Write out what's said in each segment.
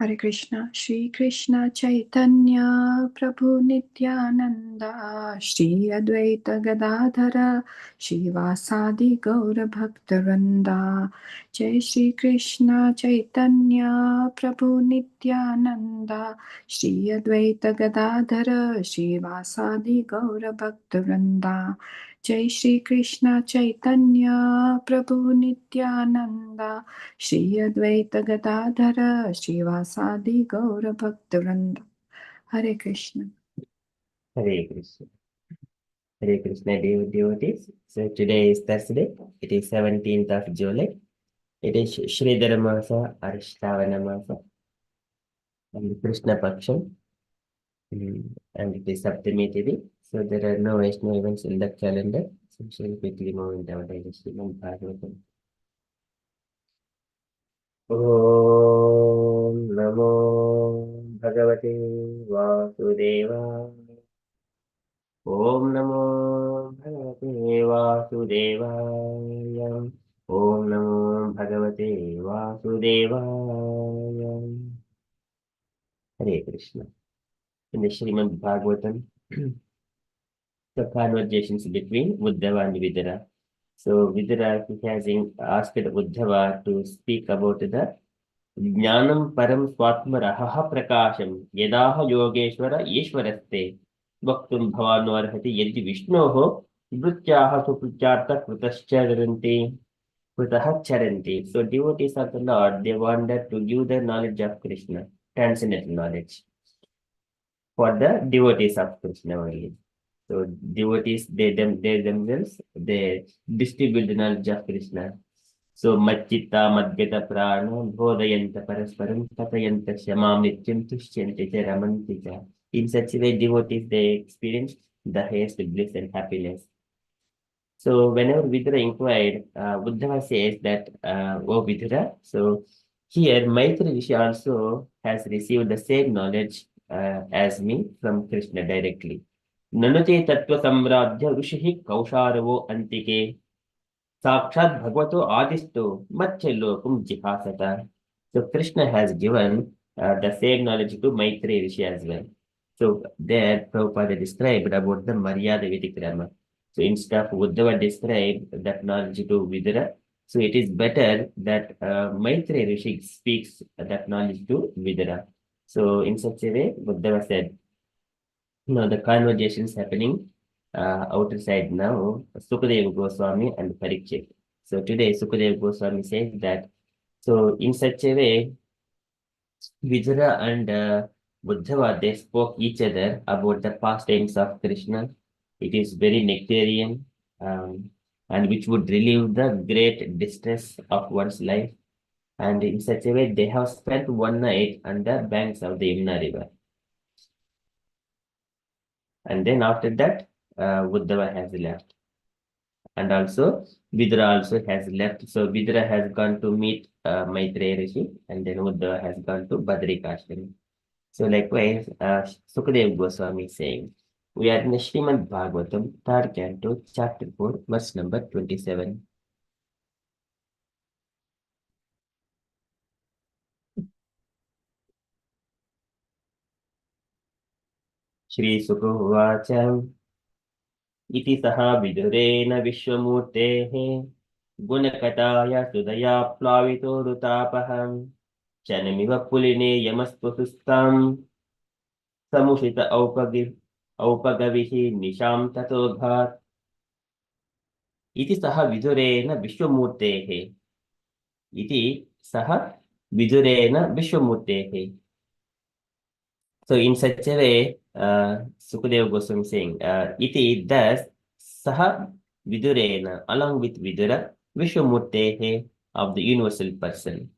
Hare Krishna, Shri Krishna Chaitanya Prabhu Nityananda, Shri Advaita Gadadhara, Shivasadi Gaura Bhaktaranda, Jai Shri Krishna Chaitanya Prabhu Nityananda, Shri Advaita Gadadhara, Shivasadi Gaura Bhaktaranda, Jai Shri Krishna Chaitanya Prabhu Nityananda, Shri Advaita Gadadhara Srivasadi Gaura Bhaktivinoda. Hare Krishna. Hare Krishna. Hare Krishna, dear devotees. So today is Thursday. It is 17th of July. It is Shridhara Masa or Shravana Masa and Krishna Paksham. And it is Saptami Tithi. So there are no Vaishnava events in the calendar. So we shall quickly move into our daily Srimad Bhagavatam. Om Namo Bhagavate Vasudevaya. Om Namo Bhagavate Vasudevaya. Om Namo Bhagavate Vasudevaya. Hare Krishna. In the Srimad Bhagavatam, the conversations between Uddhava and Vidura. So Vidura has asked Uddhava to speak about the Jnanam Param Swatma Rahaha Prakasham Yadaha Yogeshwara Ishwaraste Bhaktum Bhavanvarhati Yadi Vishnoho Vrityaha Suprucharta Krutascharante Krutaha Charanti. So devotees of the Lord, they wanted to give the knowledge of Krishna, transcendental knowledge, for the devotees of Krishna only. So devotees, they themselves, they distribute the knowledge of Krishna. So Machita Madgata Prana Bodhayanta Parasparam Katayanta Shamam Nityam Tushyanti Cha Ramanti Cha. In such a way, devotees, they experience the highest bliss and happiness. So whenever Vidura inquired, Uddhava says that, oh Vidura, so here Maitri Rishi also has received the same knowledge as me from Krishna directly. Nanute Tattva Samradhya Rishihi Kausharavo Antike Sakshat Bhagavato Adisto Matchalokum Jihasata. So Krishna has given the same knowledge to Maitri Rishi as well. So there Prabhupada described about the Maryada Vitikrama. So instead of Uddhava describe that knowledge to Vidura, so it is better that Maitri Rishi speaks that knowledge to Vidura. So in such a way, Uddhava said, the conversations happening outer side now, Sukadeva Goswami and Parikshit. So today Sukadeva Goswami says that, so in such a way, Vidura and Uddhava, they spoke each other about the pastimes of Krishna. It is very nectarian, and which would relieve the great distress of one's life. And in such a way, they have spent one night on the banks of the Yamuna River. And then after that, Uddhava has left. And also, Vidura also has left. So Vidura has gone to meet Maitreya Rishi, and then Uddhava has gone to Badrikashram. So likewise, Sukadeva Goswami is saying, we are in the Srimad Bhagavatam, 3rd canto, chapter 4, verse number 27. Shri Sukha इति सः विदुरेण विश्वमूर्तेः गुणकथाया सुदया प्लावितोरुतापः शनमिव पुलिने यमस्तु सुस्तां समुषित औपगविः निशां ततोभात् इति सः विदुरेण विश्वमूर्तेः इति सः विदुरेण विश्वमूर्तेः. So in such a way, Sukadeva Goswami saying, iti thus saha vidurena, along with Vidura, Vishwamurtehe of the universal person.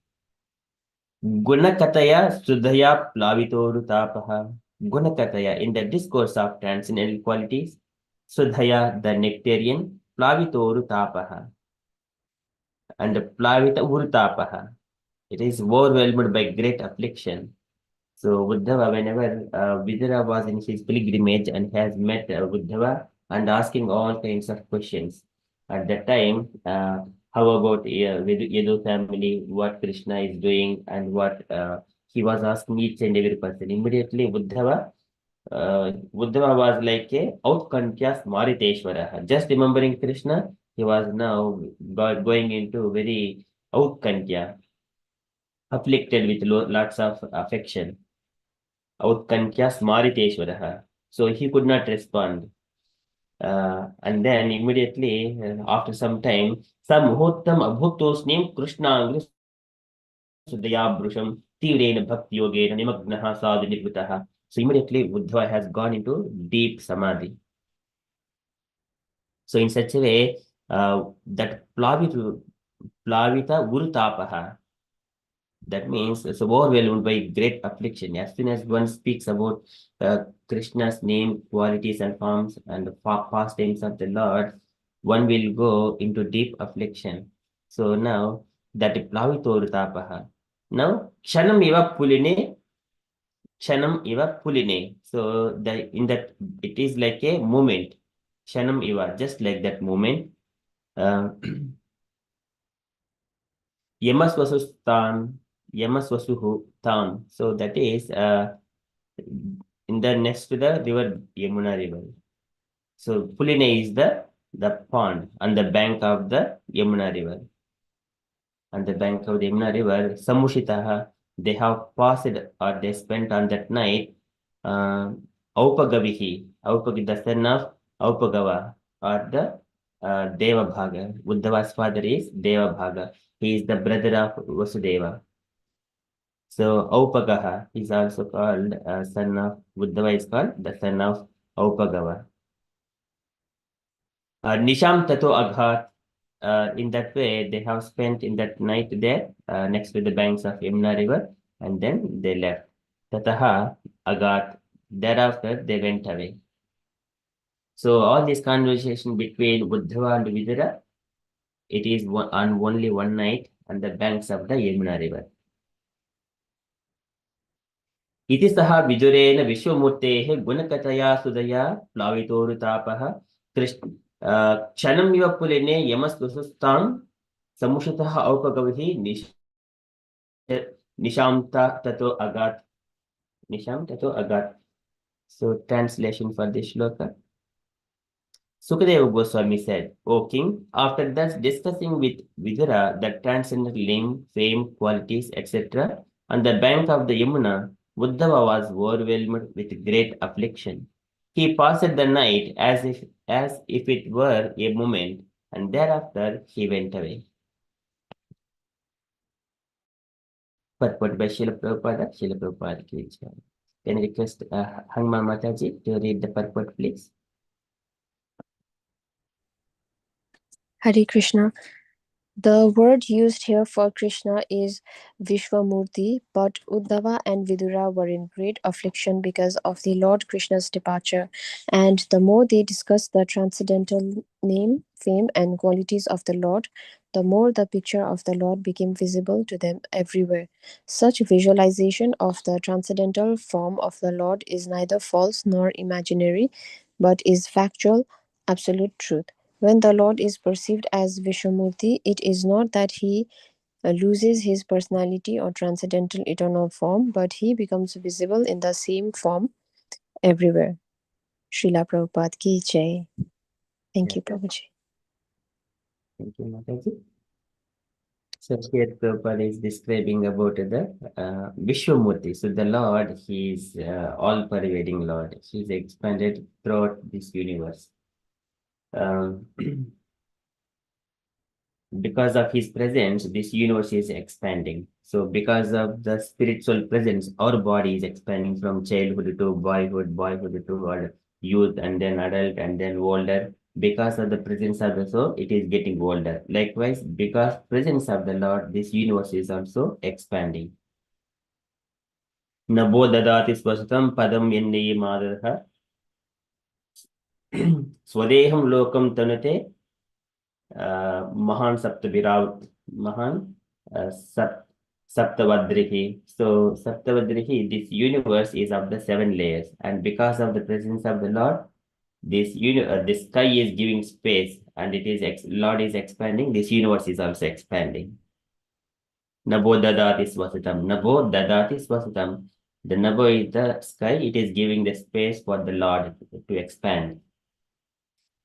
Gunakataya Sudhaya Plavitoru Tapaha. Gunakataya, in the discourse of transcendental qualities, Sudhaya, the nectarian, Plavitoru Tapaha. And Plavita Urtapaha, it is overwhelmed by great affliction. So Uddhava, whenever Vidura was in his pilgrimage and has met Uddhava and asking all kinds of questions. At that time, how about Yadu family, what Krishna is doing and what he was asking each and every person. Immediately, Uddhava was like a outkantyas Mariteshwara. Just remembering Krishna, he was now going into very outkantya, afflicted with lots of affection. Outkantyas Mariteshwara. So he could not respond. And then immediately, after some time, Samhottam Abhutosnim Krishna Sudayabrusham Tivrena Bhakti Yogena Nimagnaha Sadhu Nirvitaha. So immediately Uddhava has gone into deep samadhi. So in such a way, that Plavita Gurutapaha, that means it's overwhelmed by great affliction. As soon as one speaks about Krishna's name, qualities, and forms, and the pastimes of the Lord, one will go into deep affliction. So now that Plavito. Now, Kshanam Iva Puline, Kshanam Iva Puline. So the in that it is like a moment. Kshanam Iva, just like that moment. Uh, Yamasvasustan, Yamasvasuhu Tam. So that is in the next to the river Yamuna river. So Puline is the pond on the bank of the Yamuna river. On the bank of the Yamuna river, Samushitaha, they have passed or they spent on that night Aupagavihi, the son of Aupagava, or the Deva Bhaga. Uddhava's father is Deva Bhaga. He is the brother of Vasudeva. So Aupagaha is also called son of Uddhava is called the son of Aupagava. Nisham Tato Aghat. In that way, they have spent in that night there next to the banks of Yamuna River, and then they left. Tataha Agat. Thereafter, they went away. So all this conversation between Uddhava and Vidura, it is on only one night on the banks of the Yamuna River. इति सः विदुरेण विश्वमूर्तेः गुणकथया सुदया प्लावितोरुतापः कृष्ण क्षणम् इव पुलिने यमस्वसुस्तां समुषितः औपगविः निशांता ततो अगात्. Nisham tato agat. So translation for this shloka. Sukadeva Goswami said, O king, after thus discussing with Vidura the transcendent name, fame, qualities, etc., on the bank of the Yamuna, Uddhava was overwhelmed with great affliction. He passed the night as if it were a moment, and thereafter he went away. Purport by Srila Prabhupada, Srila Prabhupada ki jai. Can I request Hangma Mataji to read the purport, please? Hare Krishna. The word used here for Krishna is Vishwamurti, but Uddhava and Vidura were in great affliction because of the Lord Krishna's departure, and the more they discussed the transcendental name, fame, and qualities of the Lord, the more the picture of the Lord became visible to them everywhere. Such visualization of the transcendental form of the Lord is neither false nor imaginary, but is factual, absolute truth. When the Lord is perceived as Vishwamurti, it is not that he loses his personality or transcendental eternal form, but he becomes visible in the same form everywhere. Srila Prabhupada ki jai. Thank you, Prabhuji. Thank you, Mataji. So here Prabhupada is describing about the Vishwamurti. So the Lord, He is all-pervading Lord. He is expanded throughout this universe. Because of His presence, this universe is expanding. So because of the spiritual presence, our body is expanding from childhood to boyhood, boyhood to youth, and then adult, and then older. Because of the presence of the soul, it is getting older. Likewise, because presence of the Lord, this universe is also expanding. Nabo dadati swastam padam yenne madharha swadeham lokam tanute mahan mahan saptavadrihi. So saptavadrihi, this universe is of the 7 layers, and because of the presence of the Lord, this sky is giving space, and it is Lord is expanding. This universe is also expanding. Nabo dadati swasatam. Nabo dadati swasatam. The nabo is the sky. It is giving the space for the Lord to expand.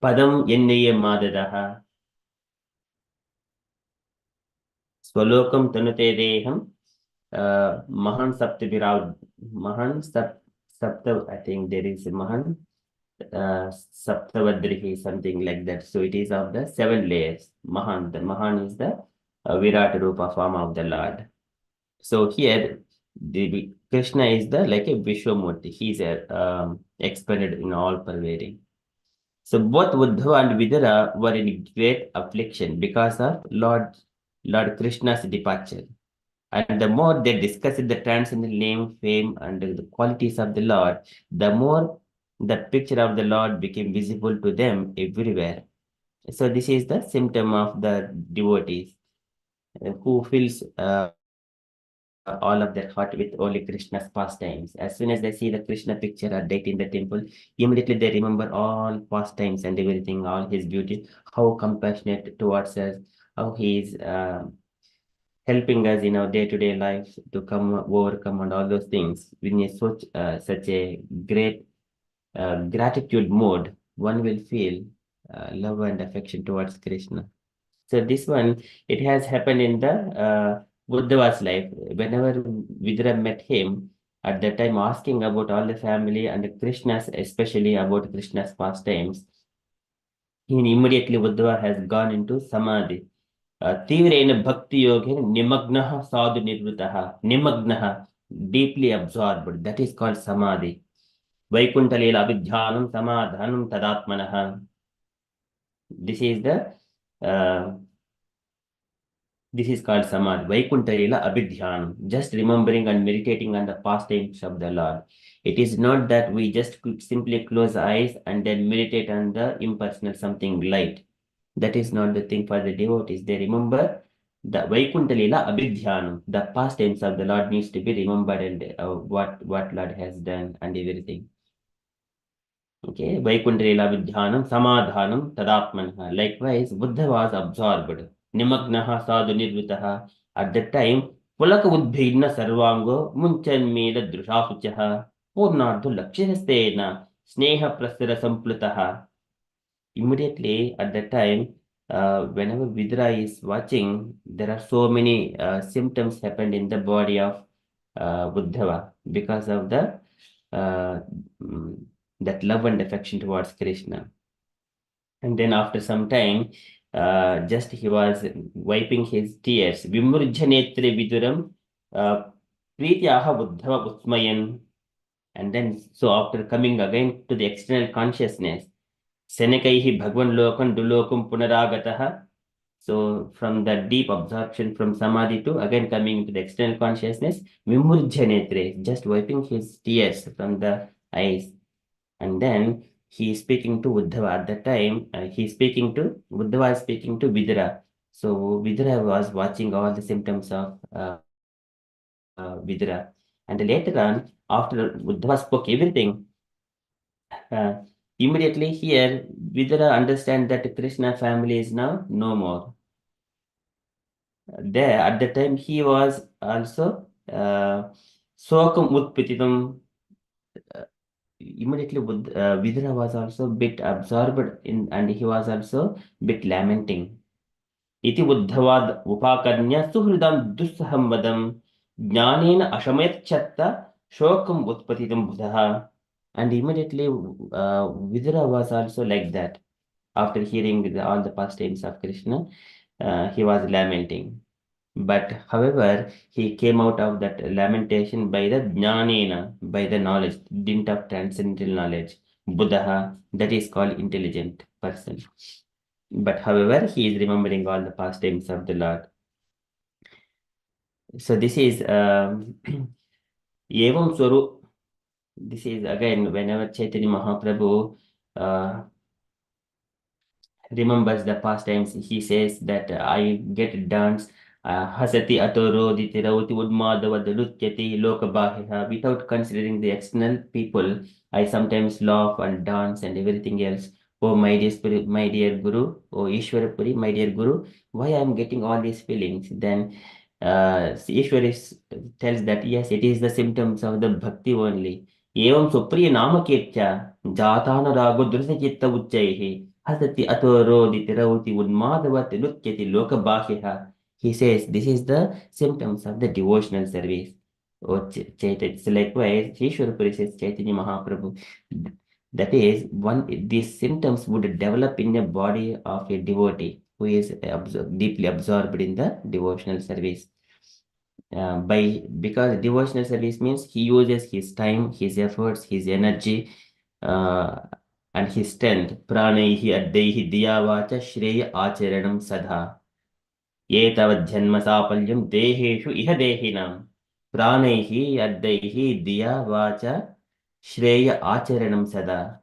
Padam yenniye madadaha. Swalokam tanute deham. Mahan saptabhirav. Mahan saptav. I think there is a Mahan. Saptavadrihi, something like that. So it is of the 7 layers. Mahan. The Mahan is the Virat Rupa form of the Lord. So here, the Krishna is the like a Vishwamurti. He's expanded in all pervading. So both Uddhava and Vidura were in great affliction because of Lord Krishna's departure. And the more they discussed the transcendental name, fame, and the qualities of the Lord, the more the picture of the Lord became visible to them everywhere. So this is the symptom of the devotees who feels all of their heart with only Krishna's pastimes. As soon as they see the Krishna picture or date in the temple, immediately they remember all pastimes and everything, all his beauty, how compassionate towards us, how he is helping us in our day-to-day life to overcome and all those things. When you such a great gratitude mode, one will feel love and affection towards Krishna. So this one, it has happened in the Uddhava's life. Whenever Vidura met him, at that time asking about all the family and Krishna's, especially about Krishna's pastimes, he immediately Uddhava has gone into Samadhi. Tivrena Bhakti Yoga Nimagnaha Sadhu Nirvritaha. Nimagnaha, deeply absorbed. That is called Samadhi. Vaikuntalila Abhidhyanam Samadhanam Tadatmanaha. This is the this is called Samadhi. Vaikuntalila Abhidhyanam. Just remembering and meditating on the pastimes of the Lord. It is not that we just simply close eyes and then meditate on the impersonal something light. That is not the thing for the devotees. They remember the Vaikuntalila Abhidhyanam. The pastimes of the Lord needs to be remembered and what Lord has done and everything. Okay, Vaikuntalila Abhidhyanam, Samadhanam, Tadatmanha. Likewise, Buddha was absorbed. Nimagnaha sadhu nirvitaha. At that time, Pulaka Udbhidna Sarvango, Munchan Mela Drushasuchaha, Purnardu Lakshastena, Sneha Prasara Samplutaha. Immediately at that time, whenever Vidra is watching, there are so many symptoms happened in the body of Uddhava because of the uh, mm, that love and affection towards Krishna. And then after some time, just he was wiping his tears. Vimurjanetre viduram prityaha Uddhava utmayan. And then, so after coming again to the external consciousness, Senekaihi Bhagwan Lokan Dulokum Punaragataha. So from the deep absorption from Samadhi to again coming into the external consciousness, Vimurjanetre, just wiping his tears from the eyes. And then he is speaking to Uddhava. At that time, Uddhava is speaking to Vidura. So Vidura was watching all the symptoms of Vidura. And later on, after Uddhava spoke everything, uh, immediately here, Vidura understand that Krishna family is now no more. There, at the time, he was also Sokam Utpititam. Immediately, Vidura was also bit absorbed in, and he was also bit lamenting. Iti Uddhavad Upakarnya Suhridam Dussaham Vadam Jnanena Ashamayat Chatta Shokam Utpatitam Buddha. And immediately, Vidura was also like that. After hearing all the pastimes of Krishna, he was lamenting. But however, he came out of that lamentation by the jnanena, by the knowledge, dint of transcendental knowledge. Buddha, that is called intelligent person. But however, he is remembering all the pastimes of the Lord. So this is Evam Swaru. This is again whenever Chaitanya Mahaprabhu remembers the past times, he says that I get dance. Hasati atoro ditirauti udmadavadalutyati lokabahiha. Without considering the external people, I sometimes laugh and dance and everything else. Oh, my dear spirit, my dear Guru, oh Ishwarapuri, my dear Guru, why I am getting all these feelings? Then tells that yes, it is the symptoms of the bhakti only. Evam supriya namakirtya jatana rago dursa chitta uchchaihi hasati ato roditi rauti unmadavati nutyati lokabhahyaha. He says this is the symptoms of the devotional service. Or Chaitanya. So likewise, Ishwarapuri says Chaitanya Mahaprabhu. That is, these symptoms would develop in a body of a devotee who is deeply absorbed in the devotional service. Because devotional service means he uses his time, his efforts, his energy, uh, and his strength. Pranaihi addaihi diyavacha shreya acharanam sadha. एतावज्जन्म साफल्यं देहेषु इह देहिनां प्राणैः अद्दैः दिया वाचा श्रेय आचरणं sada.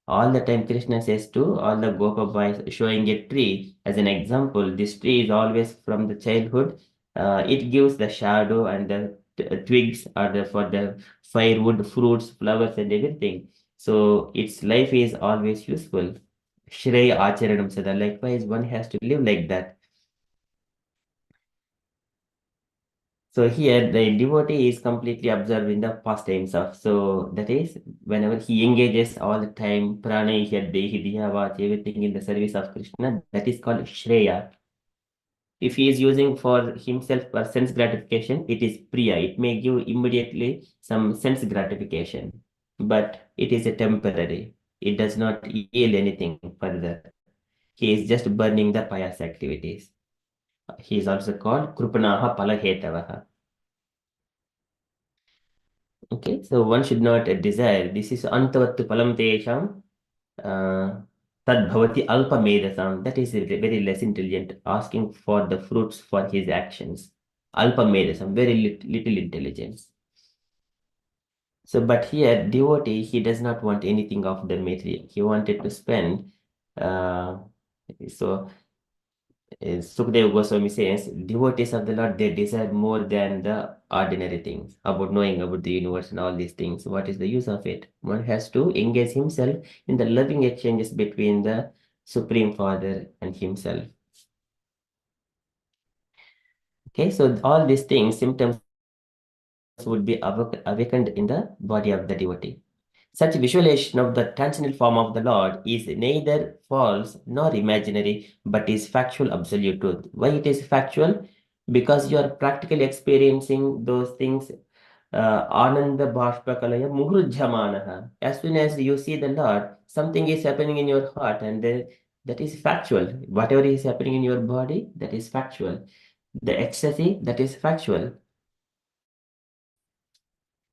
All the time Krishna says to all the Gopa boys, showing a tree as an example. This tree is always from the childhood. It gives the shadow and the twigs are for the firewood, fruits, flowers, and everything. So its life is always useful. Shreya Acharanam Sada. Likewise, one has to live like that. So here the devotee is completely absorbed in the pastimes of. So that is whenever he engages all the time, prana, dehi, diya, everything in the service of Krishna, that is called Shreya. If he is using for himself for sense gratification, it is Priya. It may give immediately some sense gratification, but it is a temporary. It does not yield anything further. He is just burning the pious activities. He is also called Krupanaha Palahetavaha. Okay, so one should not desire. This is antavattu palam tesham tad bhavati alpa medasam. That is very less intelligent, asking for the fruits for his actions. Alpa medasam, very little intelligence. So, but here, devotee, he does not want anything of the material. He wanted to spend. So Sukadeva Goswami says, devotees of the Lord, they desire more than the ordinary things, about knowing about the universe and all these things. What is the use of it? One has to engage himself in the loving exchanges between the Supreme Father and himself. Okay, so all these things, symptoms would be awakened in the body of the devotee. Such visualization of the transcendental form of the Lord is neither false nor imaginary, but is factual absolute truth. Why it is factual? Because you are practically experiencing those things. Ananda Bhashpakalaya Muhrujhamanaha. As soon as you see the Lord, something is happening in your heart, and that is factual. Whatever is happening in your body, that is factual. The ecstasy, that is factual.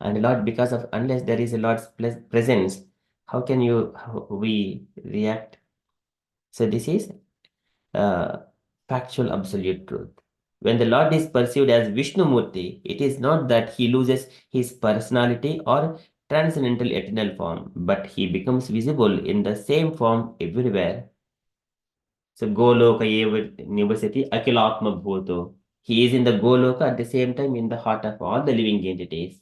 And Lord, because of unless there is a Lord's presence, how can we react? So this is factual absolute truth. When the Lord is perceived as Vishnu Murti, it is not that he loses his personality or transcendental eternal form, but he becomes visible in the same form everywhere. So Goloka eva nivasati akilatma bhuto. He is in the Goloka at the same time in the heart of all the living entities.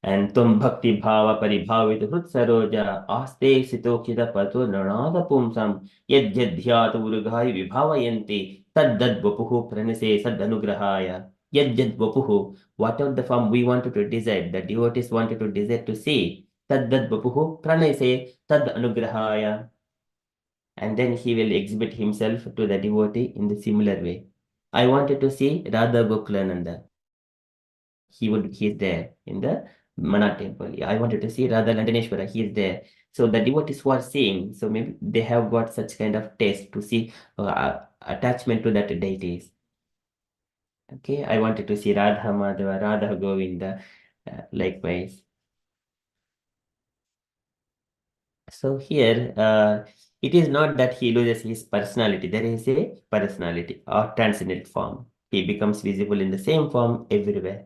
And tum bhakti bhava paribhavit hrut saroja aste sitokshita pato nanada pumsam yad yadhyat urghai vibhavayanti tad dad vapuhu pranase sad anugrahaya yad yad vapuhu. Whatever the form we wanted to desire, the devotees wanted to desire to see, tad dad vapuhu pranase tad anugrahaya. And then he will exhibit himself to the devotee in the similar way. I wanted to see Radha Gokulananda. He is there in the Mana temple. I wanted to see Radha Landaneshwara. He is there. So the devotees who are seeing, so maybe they have got such kind of taste to see attachment to that deities. Okay, I wanted to see Radha Madhava, Radha Govinda, likewise. So here, it is not that he loses his personality. There is a personality or transcendent form. He becomes visible in the same form everywhere.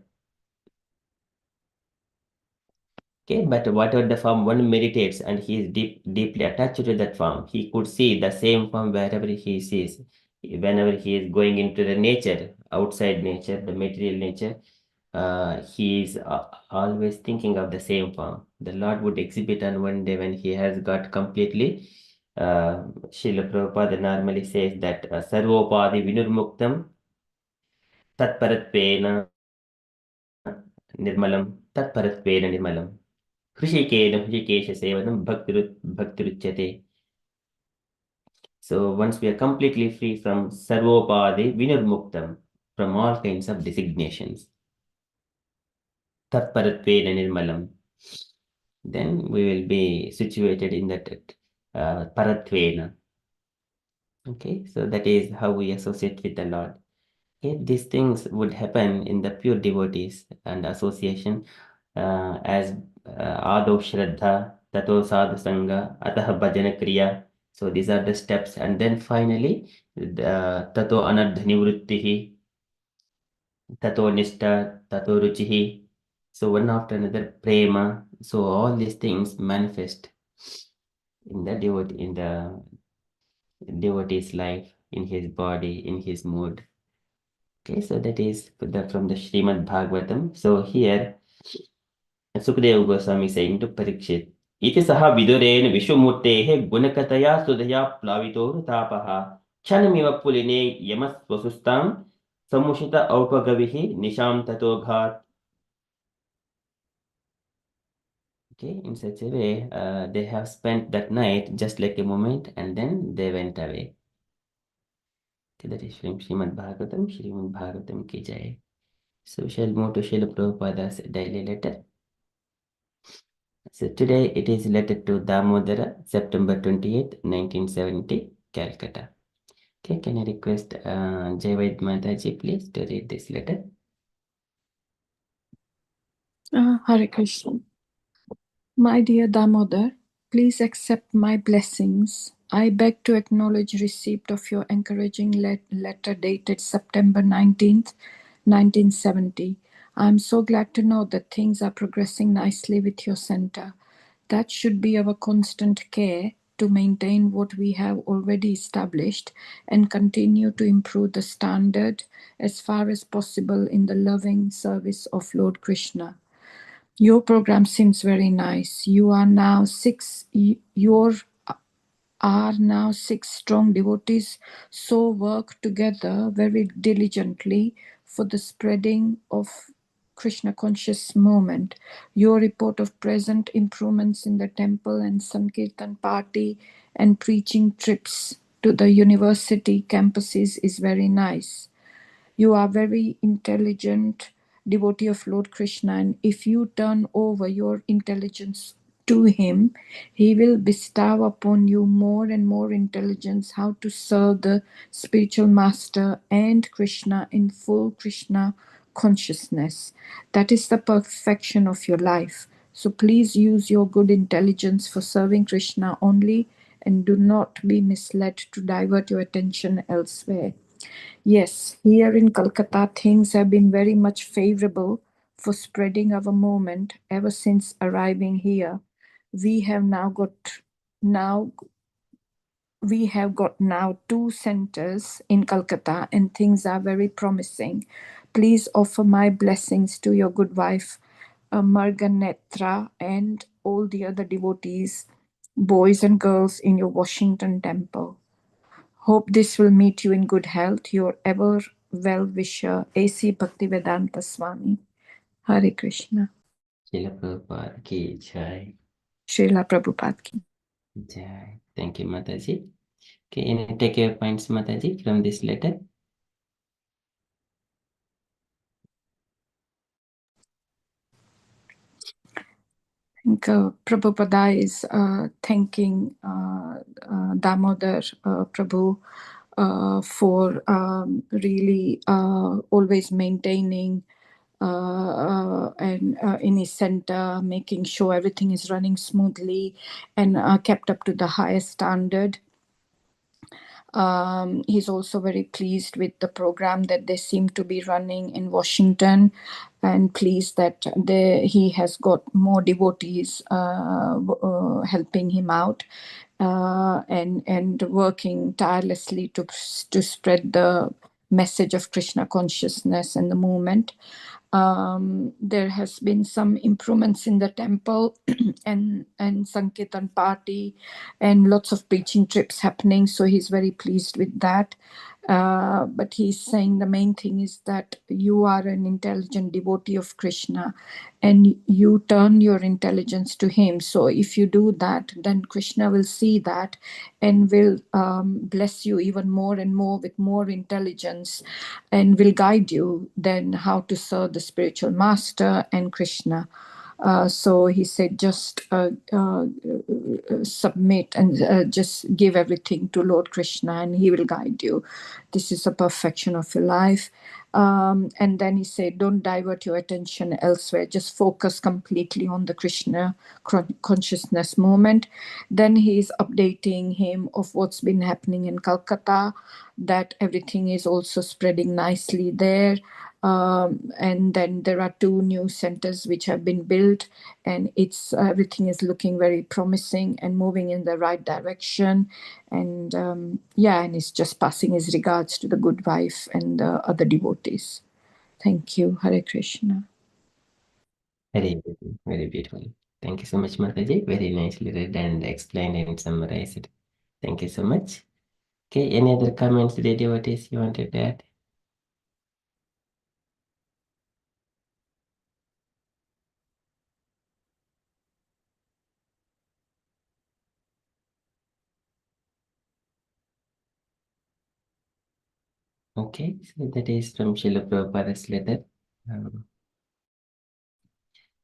Okay, but whatever the form one meditates and he is deeply attached to that form, he could see the same form wherever he sees. Whenever he is going into the nature, outside nature, the material nature, he is always thinking of the same form. The Lord would exhibit on one day when he has got completely. Srila Prabhupada normally says that Sarvopadi Vinurmuktam Tatparatpena nirmalam. Tatparatpena nirmalam. Hrishikesha sevanam bhaktiruchyate. So once we are completely free from sarvopadi vinurmuktam, from all kinds of designations, tatparatvena nirmalam, then we will be situated in that paratvena. Okay, so that is how we associate with the Lord. Okay, these things would happen in the pure devotees and association as Ado Shraddha, Tato Sadhu Sangha, Ataha Bhajana Kriya. So these are the steps. And then finally, Tato Anardhani Vrittihi, Tato Nishta, Tato Ruchihi. So one after another, Prema. So all these things manifest in the devotee's life, in his body, in his mood. Okay, so that is from the Srimad Bhagavatam. So here, Sukadeva Goswami saying to Parikshit, Iti saha viduren vishwamurtehe gunakataya sudaya plavito tapaha chanamiva puline yamas vasustam samushita aupagavihi nisham tato ghat. Okay, in such a way, they have spent that night just like a moment and then they went away. Okay, that is from Srimad Bhagavatam ki jai. So we shall move to Srila Prabhupada's daily letter. So today it is letter to Damodara, September 28th, 1970, Calcutta. Okay, can I request Jayavad Mataji please to read this letter? Hare Krishna. My dear Damodar, please accept my blessings. I beg to acknowledge receipt of your encouraging letter dated September 19th, 1970. I am so glad to know that things are progressing nicely with your center. That should be our constant care to maintain what we have already established and continue to improve the standard as far as possible in the loving service of Lord Krishna. Your program seems very nice. You are now six strong devotees, so work together very diligently for the spreading of Krishna conscious movement. Your report of present improvements in the temple and Sankirtan party and preaching trips to the university campuses is very nice. You are very intelligent devotee of Lord Krishna, and if you turn over your intelligence to him, he will bestow upon you more and more intelligence how to serve the spiritual master and Krishna in full Krishna consciousness. That is the perfection of your life. So please use your good intelligence for serving Krishna only and do not be misled to divert your attention elsewhere. Yes, here in Kolkata, things have been very much favorable for spreading our movement ever since arriving here. We have now now 2 centers in Kolkata and things are very promising. Please offer my blessings to your good wife, Marganetra, and all the other devotees, boys and girls in your Washington temple. Hope this will meet you in good health. Your ever well-wisher, A.C. Bhaktivedanta Swami. Hare Krishna. Srila Prabhupada ki jai. Srila Prabhupada ki. Jai. Thank you, Mataji. Okay, any takeaway points, Mataji, from this letter? I think Prabhupada is thanking Damodar Prabhu for really always maintaining and in his center, making sure everything is running smoothly and kept up to the highest standard. He's also very pleased with the program that they seem to be running in Washington, and pleased that he has got more devotees helping him out and working tirelessly to spread the message of Krishna consciousness and the movement. There has been some improvements in the temple and Sankirtan party and lots of preaching trips happening. So he's very pleased with that. But he's saying the main thing is that you are an intelligent devotee of Krishna and you turn your intelligence to him. So if you do that, then Krishna will see that and will bless you even more and more with more intelligence and will guide you then how to serve the spiritual master and Krishna. So he said, just submit and just give everything to Lord Krishna and he will guide you. This is a perfection of your life. And then he said, don't divert your attention elsewhere. Just focus completely on the Krishna consciousness moment. Then he is updating him of what's been happening in Calcutta, that everything is also spreading nicely there. And then there are 2 new centers which have been built, and it's everything is looking very promising and moving in the right direction. And and he's just passing his regards to the good wife and the other devotees. Thank you. Hare Krishna. Very beautiful, very beautiful. Thank you so much, Mataji. Very nicely read and explained and summarized. Thank you so much. Okay, any other comments, devotees, you wanted to add? Okay, so that is from Srila Prabhupada's letter.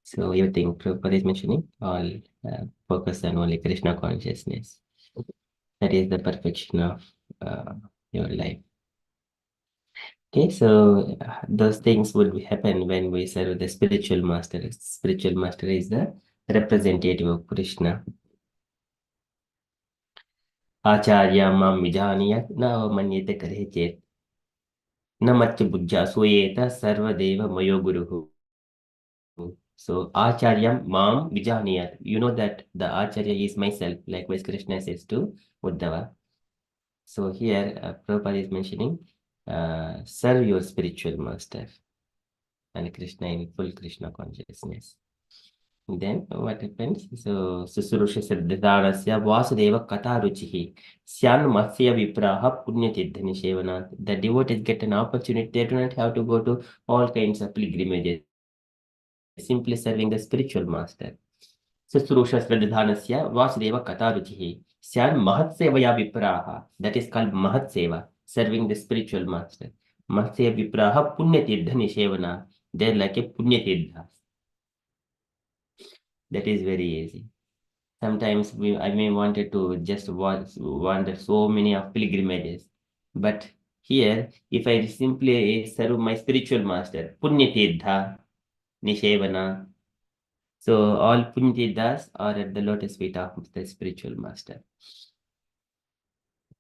So everything Prabhupada is mentioning, all focus on only Krishna consciousness. That is the perfection of your life. Okay, so those things would happen when we serve the spiritual master. Spiritual master is the representative of Krishna. Acharya mam vijaniyat na manyete kare chet na matcha buddha soyeta sarvadeva mayo guruhu. So Acharyam Mam Vijaniyat. You know that the Acharya is myself, likewise Krishna says to Uddhava. So here Prabhupada is mentioning serve your spiritual master and Krishna in full Krishna consciousness. Then what happens? So Susurusha Siddharasya Vasudeva Kataruchihi Syan Matsya Vipraha Punyatidhani Shevanat. The devotees get an opportunity. They do not have to go to all kinds of pilgrimages. Simply serving the spiritual master. Susurusha Svedhanasya Vasudeva Kataruchihi Syan Mahatsevaya Vipraha. That is called Mahatseva, serving the spiritual master. Mahatseva Vipraha Punyatidhani Shevana. They're like a Punyatirtha. That is very easy. Sometimes I may wanted to just wander so many of pilgrimages. But here, if I simply serve my spiritual master, Punyatirtha, Nishevana. So all Punyatirthas are at the lotus feet of the spiritual master.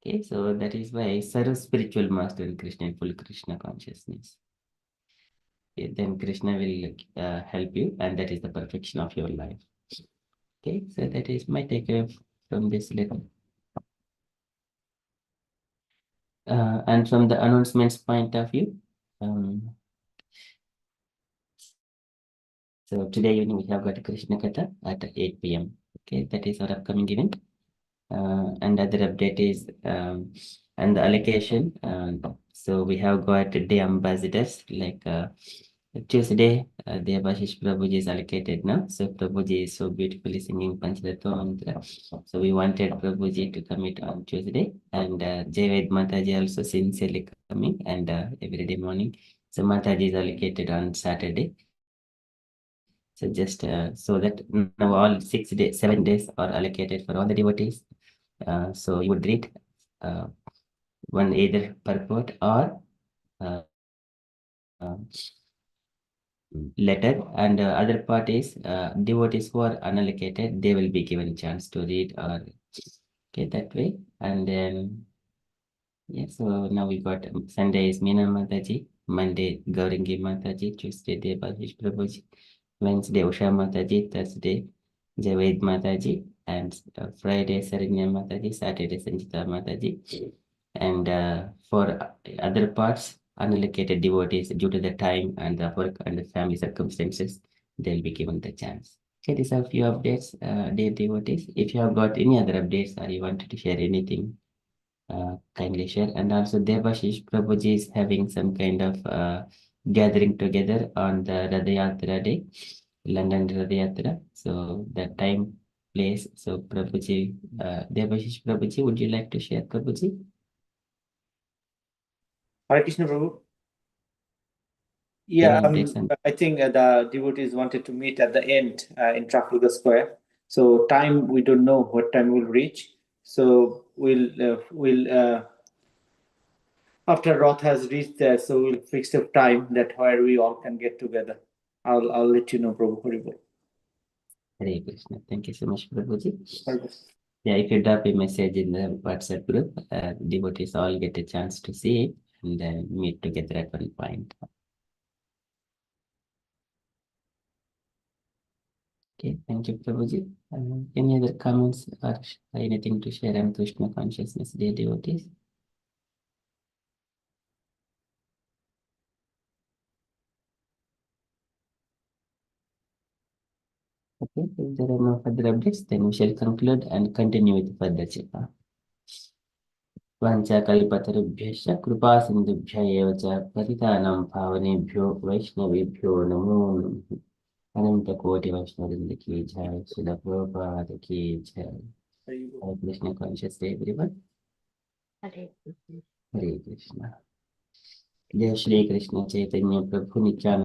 Okay, so that is why serve spiritual master in Krishna in full Krishna consciousness. Okay, then Krishna will help you, and that is the perfection of your life. Okay, so that is my takeaway from this letter. And from the announcements point of view, so today evening we have got a Krishna Katha at 8 p.m. Okay, that is our upcoming event. And other update is and the allocation. So we have got day ambassadors like Tuesday, Devashish Prabhuji is allocated now. So Prabhuji is so beautifully singing Panchatattva mantra. So we wanted Prabhuji to commit on Tuesday, and Javed Mataji also sincerely coming and every day morning. So Mataji is allocated on Saturday. So just so that now all 6 days, 7 days are allocated for all the devotees. So you would read one either purport or uh, letter, and other part is devotees who are unallocated, they will be given chance to read or get that way. And then so now we got Sunday is Meena Mataji, Monday Gaurangi Mataji, Tuesday Devashish Prabhuji, Wednesday Usha Mataji, Thursday Javed Mataji, and Friday Saranya Mataji, Saturday Sanjita Mataji. And for other parts, unallocated devotees, due to the time and the work and the family circumstances, they'll be given the chance. Okay, these are a few updates, dear devotees. If you have got any other updates or you wanted to share anything, kindly share. And also Devashish Prabhuji is having some kind of gathering together on the Radhayatra day, London Radhayatra. So that time, place. So Prabhuji, Devashish Prabhuji, would you like to share, Prabhuji? Hare Krishna Prabhu. Can Yeah, you take some? I think the devotees wanted to meet at the end in Trafalgar Square. So time, we don't know what time we'll reach. So we'll after Roth has reached there, so we'll fix a time that where we all can get together. I'll let you know, Prabhu. Haribol. Hare Krishna. Thank you so much, Prabhuji. Haribol. Yeah, if you drop a message in the WhatsApp group, devotees all get a chance to see it and then meet together at one point. Okay, thank you, Prabhuji. Any other comments or anything to share on Krishna consciousness day, devotees? Okay, if there are no further updates, then we shall conclude and continue with further japa. वाञ्छाकल्पतरुभ्यश्च कृपासिन्धुभ्य एव च पतितानां पावनेभ्यो वैष्णवेभ्यो नमो नमः। अनंतकोटि वैष्णववृंद की जय, श्रील प्रभुपाद की जय। हरे कृष्ण कॉन्शियस डे एवरीवन। हरे कृष्ण। जय श्री कृष्ण चैतन्य प्रभु नित्यानंद